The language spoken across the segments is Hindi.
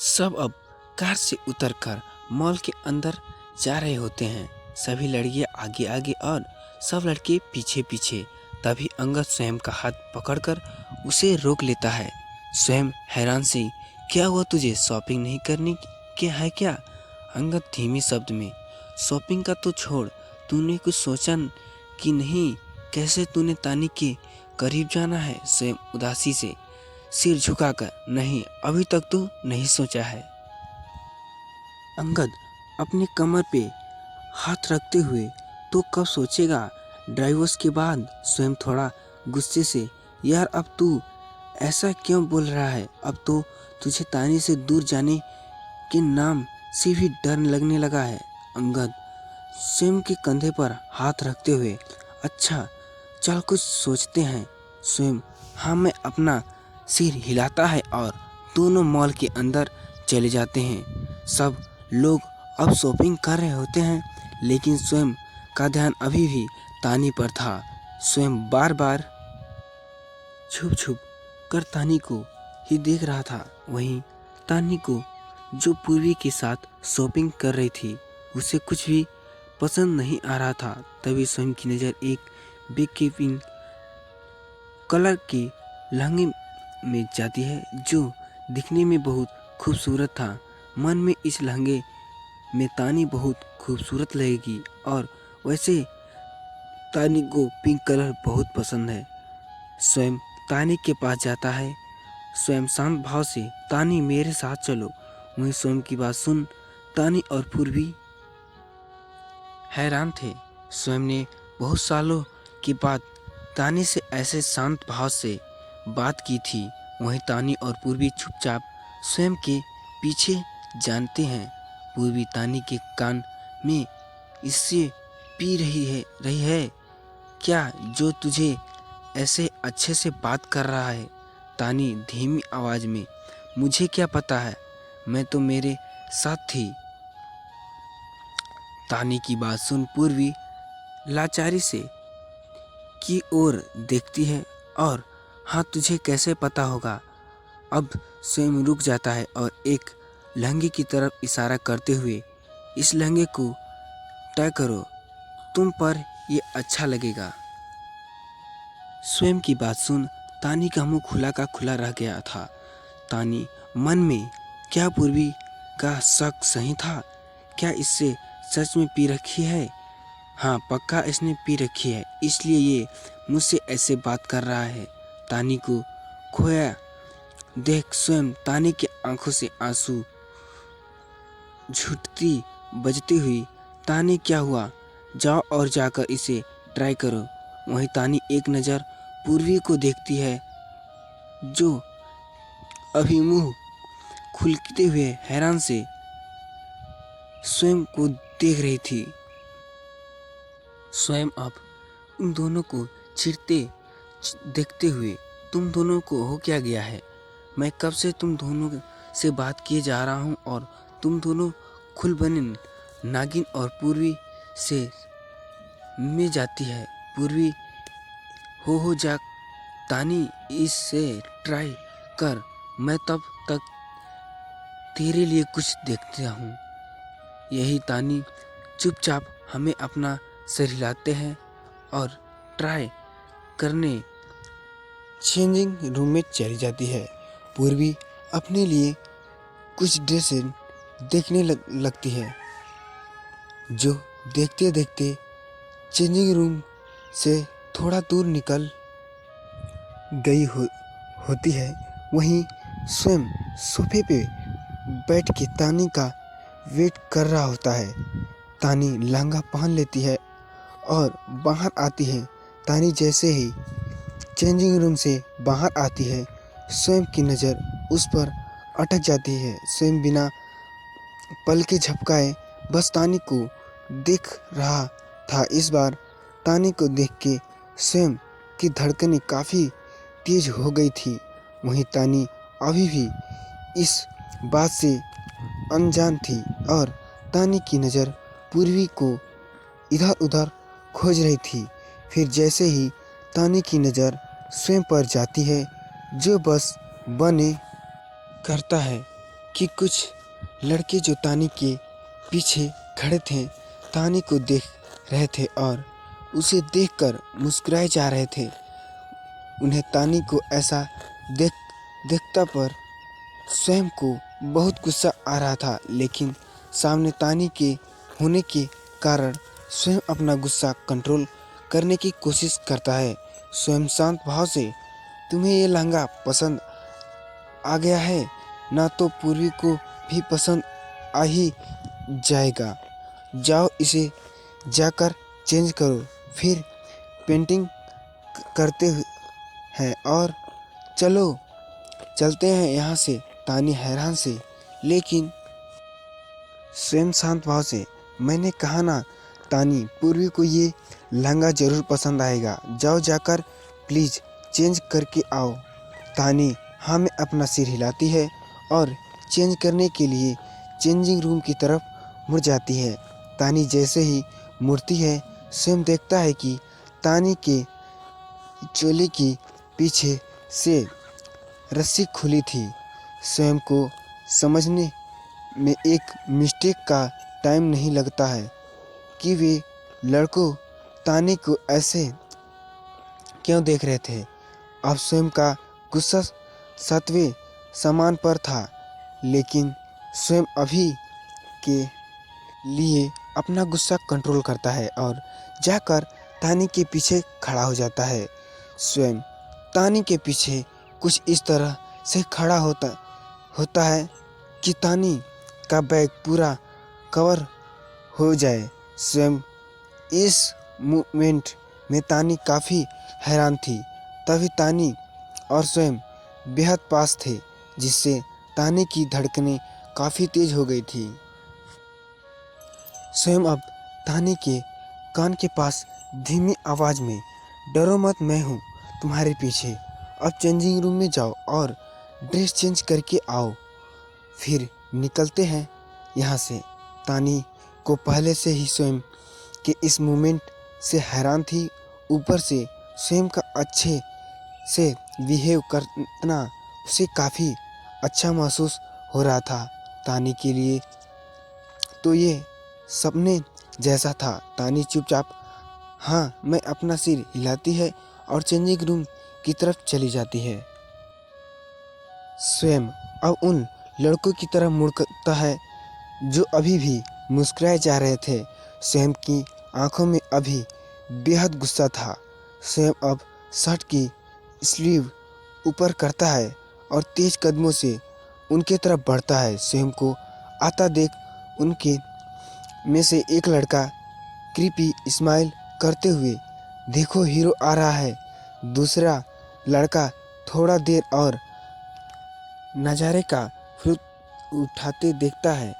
सब अब कार से उतरकर मॉल के अंदर जा रहे होते हैं। सभी लड़कियां आगे आगे और सब लड़के पीछे पीछे। तभी अंगद स्वयं का हाथ पकड़कर उसे रोक लेता है। स्वयं हैरान से, क्या हुआ तुझे, शॉपिंग नहीं करनी के है क्या? अंगद धीमे शब्द में, शॉपिंग का तो छोड़, तूने कुछ सोचा कि नहीं? कैसे तूने तानी के करीब जाना है? स्वयं उदासी से सिर झुकाकर, नहीं, अभी तक तो नहीं सोचा है। अंगद अपने कमर पे हाथ रखते हुए, तो कब सोचेगा? ड्राइवर्स के बाद स्वयं थोड़ा गुस्से से, यार अब तू ऐसा क्यों बोल रहा है? अब तो तुझे तानी से दूर जाने के नाम से भी डर लगने लगा है। अंगद स्वयं के कंधे पर हाथ रखते हुए, अच्छा चल कुछ सोचते हैं। स्वयं हाँ मैं अपना सिर हिलाता है और दोनों मॉल के अंदर चले जाते हैं। सब लोग अब शॉपिंग कर रहे होते हैं, लेकिन स्वयं का ध्यान अभी भी तानी पर था। स्वयं बार बार छुप छुप कर तानी को ही देख रहा था। वहीं तानी को, जो पूर्वी के साथ शॉपिंग कर रही थी, उसे कुछ भी पसंद नहीं आ रहा था। तभी स्वयं की नज़र एक बेबी पिंक कलर के लहंगे में जाती है, जो दिखने में बहुत खूबसूरत था। मन में इस लहंगे में तानी बहुत खूबसूरत लगेगी, और वैसे तानी को पिंक कलर बहुत पसंद है। स्वयं तानी के पास जाता है। स्वयं शांत भाव से, तानी मेरे साथ चलो। वहीं स्वयं की बात सुन तानी और पूर्वी हैरान थे। स्वयं ने बहुत सालों के बाद तानी से ऐसे शांत भाव से बात की थी। वहीं तानी और पूर्वी चुपचाप स्वयं के पीछे जानते हैं। पूर्वी तानी के कान में, इससे पी रही है क्या, जो तुझे ऐसे अच्छे से बात कर रहा है? तानी धीमी आवाज में, मुझे क्या पता है, मैं तो मेरे साथ थी। तानी की बात सुन पूर्वी लाचारी से की ओर देखती है, और हाँ तुझे कैसे पता होगा? अब स्वयं रुक जाता है और एक लहंगे की तरफ इशारा करते हुए, इस लहंगे को तय करो, तुम पर ये अच्छा लगेगा। स्वयं की बात सुन तानी का मुंह खुला का खुला रह गया था। तानी मन में, क्या पूर्वी का शक सही था? क्या इससे सच में पी रखी है? हाँ पक्का इसने पी रखी है, इसलिए ये मुझसे ऐसे बात कर रहा है। तानी को खोया देख स्वयं तानी की आंखों से आंसू झूठती बजती हुई, तानी क्या हुआ, जाओ और जाकर इसे ट्राई करो। वहीं तानी एक नज़र पूर्वी को देखती है, जो अभी मुंह खुलते हुए हैरान से स्वयं को देख रही थी। स्वयं अब उन दोनों को चिढ़ते देखते हुए, तुम दोनों को हो क्या गया है? मैं कब से तुम दोनों से बात किए जा रहा हूँ, और तुम दोनों खुल बने नागिन और पूर्वी से में जाती है। पूर्वी हो जा तानी, इससे ट्राई कर, मैं तब तक तेरे लिए कुछ देखता हूँ। यही तानी चुपचाप हमें अपना सिर हिलाते हैं और ट्राई करने चेंजिंग रूम में चली जाती है। पूर्वी अपने लिए कुछ ड्रेसें देखने लगती है, जो देखते देखते चेंजिंग रूम से थोड़ा दूर निकल गई होती है। वहीं स्वयं सोफे पे बैठ के तानी का वेट कर रहा होता है। तानी लहंगा पहन लेती है और बाहर आती है। तानी जैसे ही चेंजिंग रूम से बाहर आती है, स्वयं की नज़र उस पर अटक जाती है। स्वयं बिना पलके झपकाए बस तानी को देख रहा था। इस बार तानी को देख के स्वयं की धड़कनें काफ़ी तेज हो गई थी। वहीं तानी अभी भी इस बात से अनजान थी, और तानी की नज़र पूर्वी को इधर उधर खोज रही थी। फिर जैसे ही तानी की नज़र स्वयं पर जाती है, जो बस बने करता है, कि कुछ लड़के जो तानी के पीछे खड़े थे तानी को देख रहे थे और उसे देखकर मुस्कुराए जा रहे थे। उन्हें तानी को ऐसा देखता पर स्वयं को बहुत गुस्सा आ रहा था, लेकिन सामने तानी के होने के कारण स्वयं अपना गुस्सा कंट्रोल करने की कोशिश करता है। स्वयं शांत भाव से, तुम्हें ये लहंगा पसंद आ गया है ना, तो पूर्वी को भी पसंद आ ही जाएगा। जाओ इसे जाकर चेंज करो, फिर पेंटिंग करते हैं और चलते हैं यहाँ से। तानी हैरान से, लेकिन स्वयं शांत भाव से, मैंने कहा ना तानी, पूर्वी को ये लहंगा जरूर पसंद आएगा। जाओ जाकर प्लीज चेंज करके आओ। तानी हाँ में अपना सिर हिलाती है और चेंज करने के लिए चेंजिंग रूम की तरफ मुड़ जाती है। तानी जैसे ही मुड़ती है, स्वयं देखता है कि तानी के चोली के पीछे से रस्सी खुली थी। स्वयं को समझने में एक मिस्टेक का टाइम नहीं लगता है कि वे लड़कों तानी को ऐसे क्यों देख रहे थे। अब स्वयं का गुस्सा 7वें सामान पर था, लेकिन स्वयं अभी के लिए अपना गुस्सा कंट्रोल करता है और जाकर तानी के पीछे खड़ा हो जाता है। स्वयं तानी के पीछे कुछ इस तरह से खड़ा होता है कि तानी का बैग पूरा कवर हो जाए। स्वयं इस मूवमेंट में तानी काफ़ी हैरान थी। तभी तानी और स्वयं बेहद पास थे, जिससे तानी की धड़कनें काफ़ी तेज हो गई थी। स्वयं अब तानी के कान के पास धीमी आवाज़ में, डरो मत, मैं हूँ तुम्हारे पीछे। अब चेंजिंग रूम में जाओ और ड्रेस चेंज करके आओ, फिर निकलते हैं यहाँ से। तानी को पहले से ही स्वयं के इस मूवमेंट से हैरान थी। ऊपर से स्वयं का अच्छे से बिहेव करना उसे काफ़ी अच्छा महसूस हो रहा था। तानी के लिए तो ये सपने जैसा था। तानी चुपचाप हाँ मैं अपना सिर हिलाती है और चेंजिंग रूम की तरफ चली जाती है। स्वयं अब उन लड़कों की तरफ मुड़ता है जो अभी भी मुस्कुराए जा रहे थे। स्वयं की आंखों में अभी बेहद गुस्सा था। स्वयं अब शर्ट की स्लीव ऊपर करता है और तेज कदमों से उनके तरफ बढ़ता है। स्वयं को आता देख उनके में से एक लड़का क्रीपी स्माइल करते हुए, देखो हीरो आ रहा है। दूसरा लड़का थोड़ा देर और नज़ारे का लुत्फ उठाते देखता है।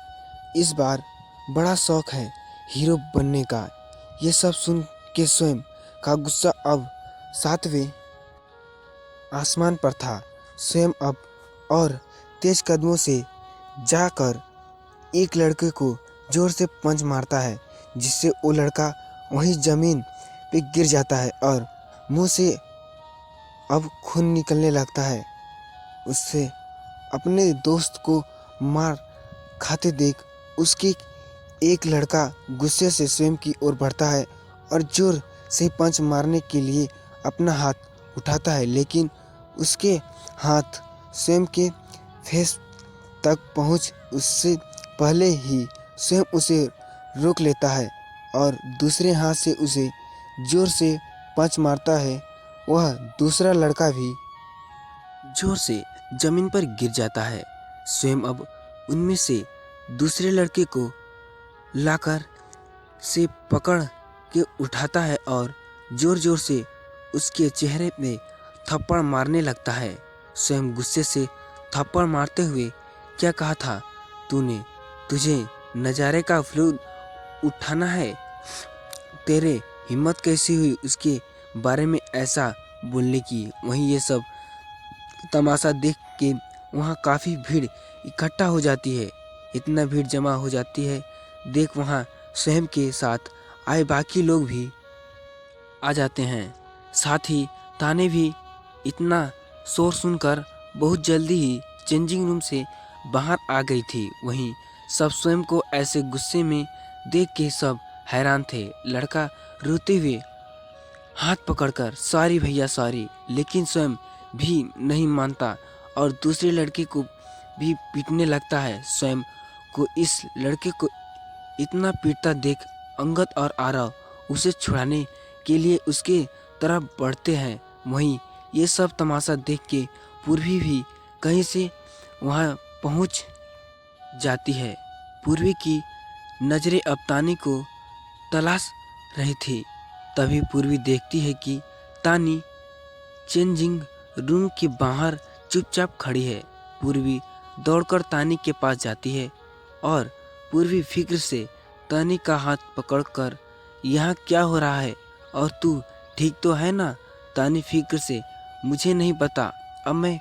इस बार बड़ा शौक है हीरो बनने का। ये सब सुन के स्वयं का गुस्सा अब 7वें आसमान पर था। स्वयं अब और तेज कदमों से जाकर एक लड़के को जोर से पंच मारता है, जिससे वो लड़का वहीं जमीन पे गिर जाता है और मुंह से अब खून निकलने लगता है। उससे अपने दोस्त को मार खाते देख उसके एक लड़का गुस्से से स्वयं की ओर बढ़ता है और जोर से पंच मारने के लिए अपना हाथ उठाता है, लेकिन उसके हाथ स्वयं के फेस तक पहुंच उससे पहले ही स्वयं उसे रोक लेता है और दूसरे हाथ से उसे जोर से पंच मारता है। वह दूसरा लड़का भी जोर से जमीन पर गिर जाता है। स्वयं अब उनमें से दूसरे लड़के को लाकर से पकड़ के उठाता है और जोर जोर से उसके चेहरे में थप्पड़ मारने लगता है। स्वयं गुस्से से थप्पड़ मारते हुए, क्या कहा था तूने? तुझे नज़ारे का लुत्फ उठाना है? तेरे हिम्मत कैसी हुई उसके बारे में ऐसा बोलने की? वहीं ये सब तमाशा देख के वहाँ काफ़ी भीड़ इकट्ठा हो जाती है। इतना भीड़ जमा हो जाती है देख वहाँ स्वयं के साथ आए बाकी लोग भी आ जाते हैं। साथ ही ताने भी इतना शोर सुनकर बहुत जल्दी ही चेंजिंग रूम से बाहर आ गई थी। वहीं सब स्वयं को ऐसे गुस्से में देख के सब हैरान थे। लड़का रोते हुए हाथ पकड़कर सॉरी भैया सॉरी, लेकिन स्वयं भी नहीं मानता और दूसरे लड़के को भी पीटने लगता है। स्वयं को इस लड़के को इतना पीटता देख अंगद और आरव उसे छुड़ाने के लिए उसके तरफ बढ़ते हैं। वहीं ये सब तमाशा देख के पूर्वी भी कहीं से वहां पहुंच जाती है। पूर्वी की नजरें अब तानी को तलाश रही थी। तभी पूर्वी देखती है कि तानी चेंजिंग रूम के बाहर चुपचाप खड़ी है। पूर्वी दौड़कर तानी के पास जाती है और पूर्वी फिक्र से तानी का हाथ पकड़कर यहाँ क्या हो रहा है और तू ठीक तो है ना? तानी फिक्र से मुझे नहीं पता। अब मैं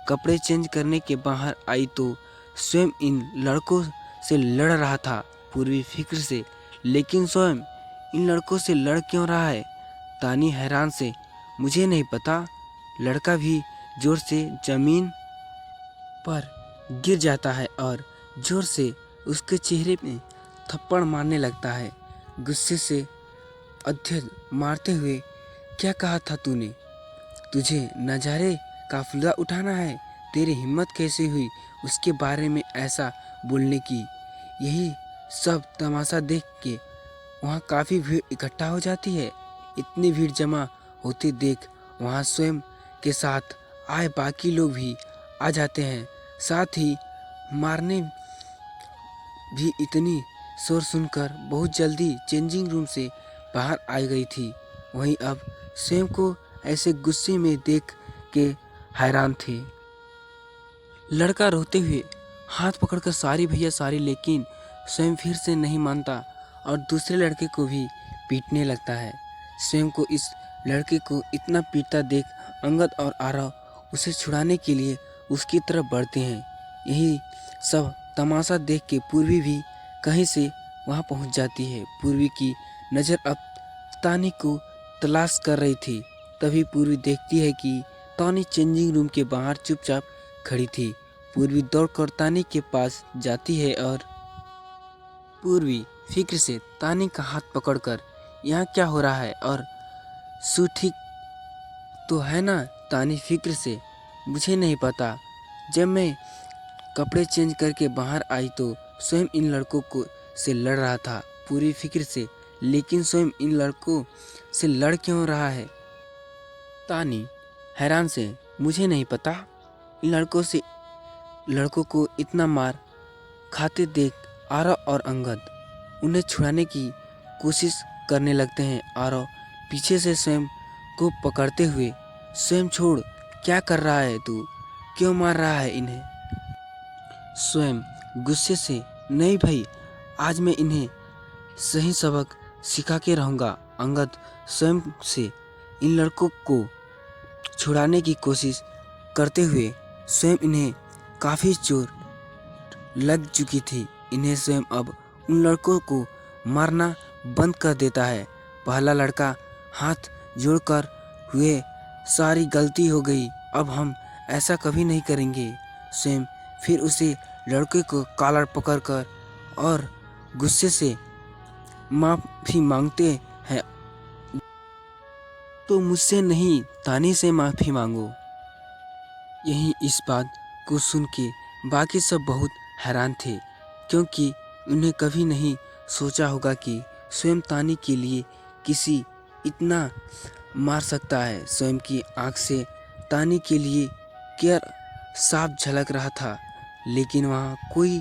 कपड़े चेंज करने के बाहर आई तो स्वयं इन लड़कों से लड़ रहा था। पूर्वी फिक्र से लेकिन स्वयं इन लड़कों से लड़ क्यों रहा है? तानी हैरान से मुझे नहीं पता। लड़का भी जोर से जमीन पर गिर जाता है और जोर से उसके चेहरे में थप्पड़ मारने लगता है, गुस्से से अध्यल मारते हुए। क्या कहा था तूने? तुझे नज़ारे का फायदा उठाना है? तेरी हिम्मत कैसे हुई उसके बारे में ऐसा बोलने की? यही सब तमाशा देख के वहाँ काफ़ी भीड़ इकट्ठा हो जाती है। इतनी भीड़ जमा होती देख वहाँ स्वयं के साथ आए बाकी लोग भी आ जाते हैं। साथ ही मारने भी इतनी शोर सुनकर बहुत जल्दी चेंजिंग रूम से बाहर आ गई थी। वहीं अब स्वयं को ऐसे गुस्से में देख के हैरान थे। लड़का रोते हुए हाथ पकड़कर सॉरी भैया सॉरी, लेकिन स्वयं फिर से नहीं मानता और दूसरे लड़के को भी पीटने लगता है। स्वयं को इस लड़के को इतना पीटता देख अंगद और आरव उसे छुड़ाने के लिए उसकी तरफ बढ़ते हैं। यही सब तमाशा देख के पूर्वी भी कहीं से वहां पहुंच जाती है। पूर्वी की नज़र अब तानी को तलाश कर रही थी। तभी पूर्वी देखती है कि तानी चेंजिंग रूम के बाहर चुपचाप खड़ी थी। पूर्वी दौड़कर तानी के पास जाती है और पूर्वी फिक्र से तानी का हाथ पकड़कर यहाँ क्या हो रहा है और सू ठीक तो है ना? तानी फिक्र से मुझे नहीं पता। जब मैं कपड़े चेंज करके बाहर आई तो स्वयं इन लड़कों को से लड़ रहा था। पूरी फिक्र से लेकिन स्वयं इन लड़कों से लड़ क्यों रहा है? तानी हैरान से मुझे नहीं पता। इन लड़कों को इतना मार खाते देख आरव और अंगद उन्हें छुड़ाने की कोशिश करने लगते हैं। आरव पीछे से स्वयं को पकड़ते हुए स्वयं छोड़, क्या कर रहा है तू? क्यों मार रहा है इन्हें? स्वयं गुस्से से नहीं भाई, आज मैं इन्हें सही सबक सिखा के रहूँगा। अंगद स्वयं से इन लड़कों को छुड़ाने की कोशिश करते हुए स्वयं इन्हें काफ़ी चोट लग चुकी थी। इन्हें स्वयं अब उन लड़कों को मारना बंद कर देता है। पहला लड़का हाथ जोड़कर हुए सारी गलती हो गई, अब हम ऐसा कभी नहीं करेंगे। स्वयं फिर उसे लड़के को कॉलर पकड़कर और गुस्से से माफ़ी मांगते हैं। तो मुझसे नहीं, तानी से माफ़ी मांगो। यही इस बात को सुन के बाकी सब बहुत हैरान थे, क्योंकि उन्हें कभी नहीं सोचा होगा कि स्वयं तानी के लिए किसी इतना मार सकता है। स्वयं की आंख से तानी के लिए केयर साफ झलक रहा था, लेकिन वहाँ कोई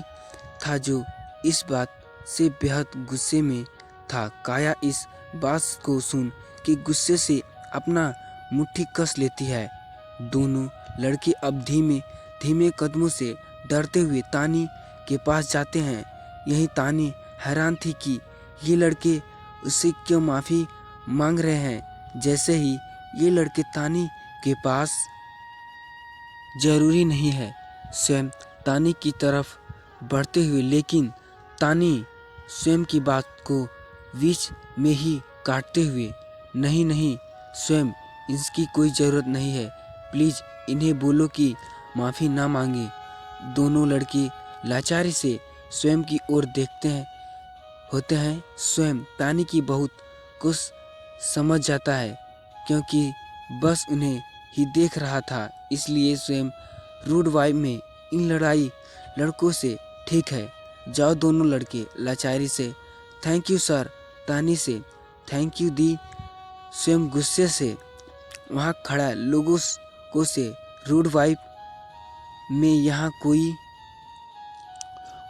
था जो इस बात से बेहद गुस्से में था। काया इस बात को सुन के गुस्से से अपना मुट्ठी कस लेती है। दोनों लड़के अब धीमे धीमे कदमों से डरते हुए तानी के पास जाते हैं। यही तानी हैरान थी कि ये लड़के उससे क्यों माफ़ी मांग रहे हैं। जैसे ही ये लड़के तानी के पास, जरूरी नहीं है स्वयं तानी की तरफ बढ़ते हुए, लेकिन तानी स्वयं की बात को बीच में ही काटते हुए, नहीं नहीं स्वयं इसकी कोई ज़रूरत नहीं है, प्लीज़ इन्हें बोलो कि माफ़ी ना मांगे। दोनों लड़के लाचारी से स्वयं की ओर देखते होते हैं। स्वयं तानी की बहुत कुछ समझ जाता है, क्योंकि बस उन्हें ही देख रहा था, इसलिए स्वयं रूड वाइब में इन लड़कों से ठीक है, जाओ। दोनों लड़के लाचारी से थैंक यू सर, तानी से थैंक यू दी। स्वयं गुस्से से वहाँ खड़ा लोगों को से रूड वाइब में यहाँ कोई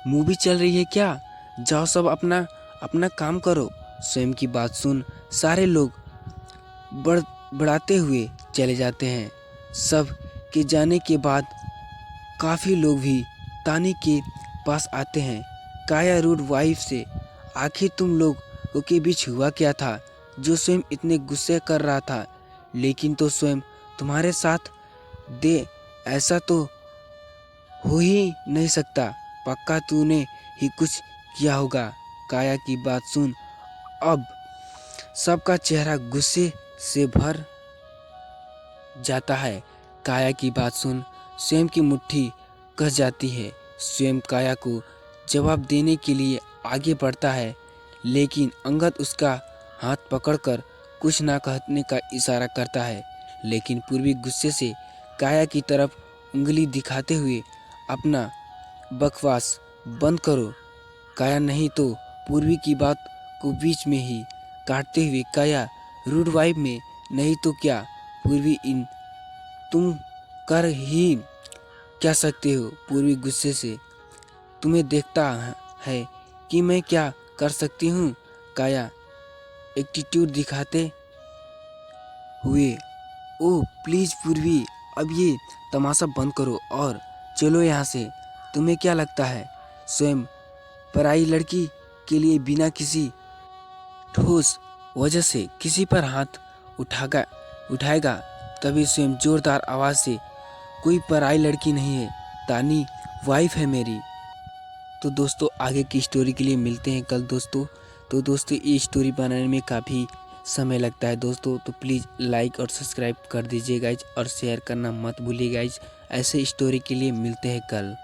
मूवी चल रही है क्या? जाओ सब अपना अपना काम करो। स्वयं की बात सुन सारे लोग बढ़ाते हुए चले जाते हैं। सब के जाने के बाद काफ़ी लोग भी तानी के पास आते हैं। काया रूड वाइफ से आखिर तुम लोगों के बीच हुआ क्या था जो स्वयं इतने गुस्से कर रहा था, लेकिन तो स्वयं तुम्हारे साथ दे ऐसा तो हो ही नहीं सकता, पक्का तूने ही कुछ किया होगा। काया की बात सुन अब सबका चेहरा गुस्से से भर जाता है। काया की बात सुन स्वयं की मुट्ठी कस जाती है। स्वयं काया को जवाब देने के लिए आगे बढ़ता है, लेकिन अंगद उसका हाथ पकड़कर कुछ ना कहने का इशारा करता है। लेकिन पूर्वी गुस्से से काया की तरफ उंगली दिखाते हुए अपना बकवास बंद करो काया, नहीं तो पूर्वी की बात को बीच में ही काटते हुए काया रूड वाइब में नहीं तो क्या पूर्वी, इन तुम कर ही क्या सकते हो? पूर्वी गुस्से से तुम्हें देखता है कि मैं क्या कर सकती हूँ। काया एटीट्यूड दिखाते हुए ओह प्लीज पूर्वी, अब ये तमाशा बंद करो और चलो यहाँ से। तुम्हें क्या लगता है स्वयं पराई लड़की के लिए बिना किसी ठोस वजह से किसी पर हाथ उठाएगा? तभी स्वयं जोरदार आवाज से कोई पराई लड़की नहीं है, तानी वाइफ है मेरी। तो दोस्तों आगे की स्टोरी के लिए मिलते हैं कल दोस्तों। तो दोस्तों ये स्टोरी बनाने में काफ़ी समय लगता है दोस्तों, तो प्लीज़ लाइक और सब्सक्राइब कर दीजिए गाइज और शेयर करना मत भूलिए गाइज। ऐसे स्टोरी के लिए मिलते हैं कल।